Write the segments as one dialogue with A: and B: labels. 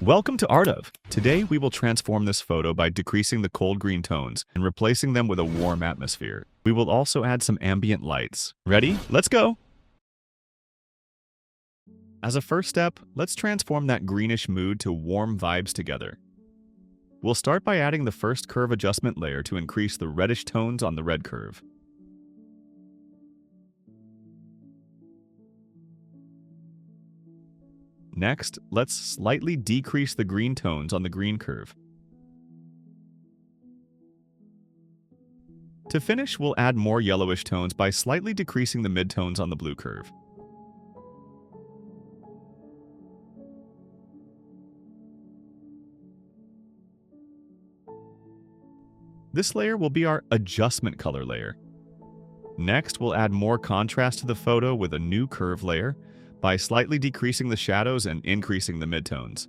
A: Welcome to Art of. Today we will transform this photo by decreasing the cold green tones and replacing them with a warm atmosphere. We will also add some ambient lights. Ready? Let's go! As a first step, let's transform that greenish mood to warm vibes together. We'll start by adding the first curve adjustment layer to increase the reddish tones on the red curve. Next, let's slightly decrease the green tones on the green curve. To finish, we'll add more yellowish tones by slightly decreasing the midtones on the blue curve. This layer will be our adjustment color layer. Next, we'll add more contrast to the photo with a new curve layer by slightly decreasing the shadows and increasing the midtones.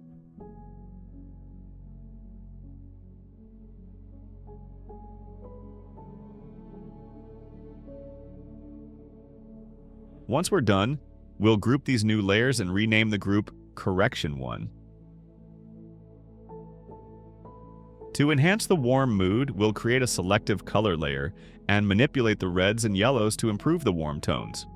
A: Once we're done, we'll group these new layers and rename the group Correction 1. To enhance the warm mood, we'll create a selective color layer and manipulate the reds and yellows to improve the warm tones.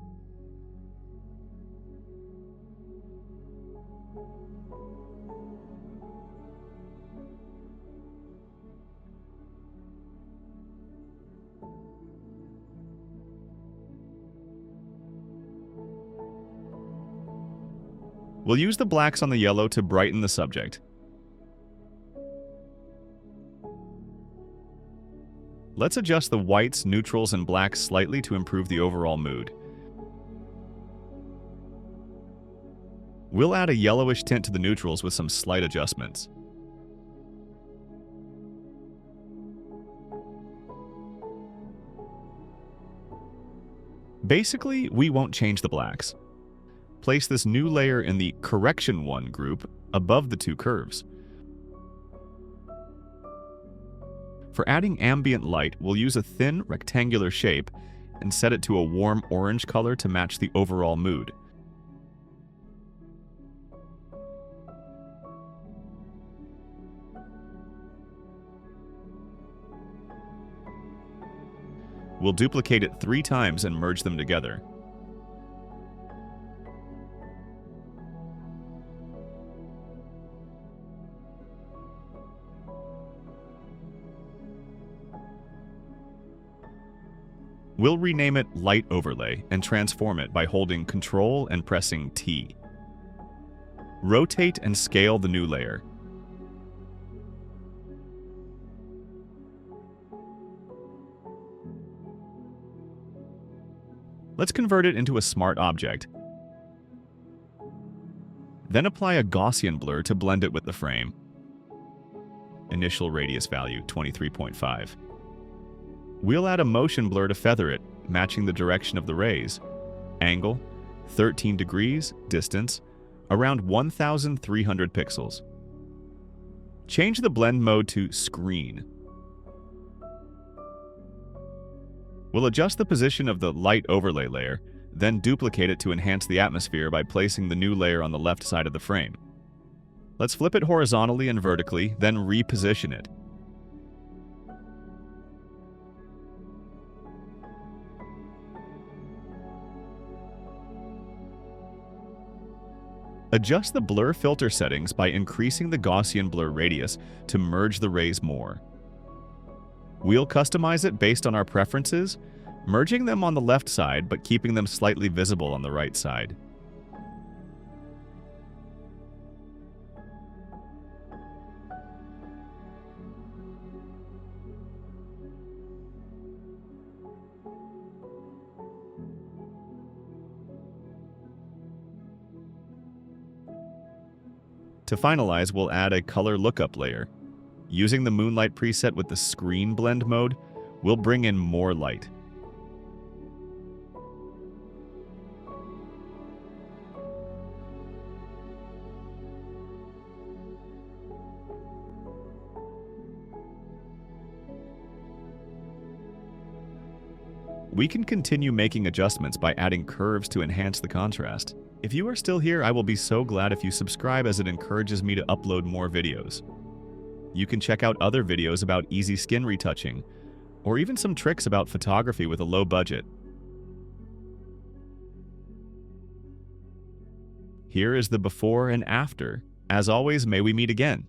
A: We'll use the blacks on the yellow to brighten the subject. Let's adjust the whites, neutrals, and blacks slightly to improve the overall mood. We'll add a yellowish tint to the neutrals with some slight adjustments. Basically, we won't change the blacks. Place this new layer in the Correction 1 group above the two curves. For adding ambient light, we'll use a thin, rectangular shape and set it to a warm orange color to match the overall mood. We'll duplicate it 3 times and merge them together. We'll rename it Light Overlay and transform it by holding Ctrl and pressing T. Rotate and scale the new layer. Let's convert it into a smart object. Then apply a Gaussian blur to blend it with the frame. Initial radius value 23.5. We'll add a motion blur to feather it, matching the direction of the rays. Angle, 13 degrees, distance, around 1,300 pixels. Change the blend mode to Screen. We'll adjust the position of the light overlay layer, then duplicate it to enhance the atmosphere by placing the new layer on the left side of the frame. Let's flip it horizontally and vertically, then reposition it. Adjust the blur filter settings by increasing the Gaussian blur radius to merge the rays more. We'll customize it based on our preferences, merging them on the left side but keeping them slightly visible on the right side. To finalize, we'll add a color lookup layer. Using the Moonlight preset with the Screen Blend mode, we'll bring in more light. We can continue making adjustments by adding curves to enhance the contrast. If you are still here, I will be so glad if you subscribe, as it encourages me to upload more videos. You can check out other videos about easy skin retouching, or even some tricks about photography with a low budget. Here is the before and after. As always, may we meet again.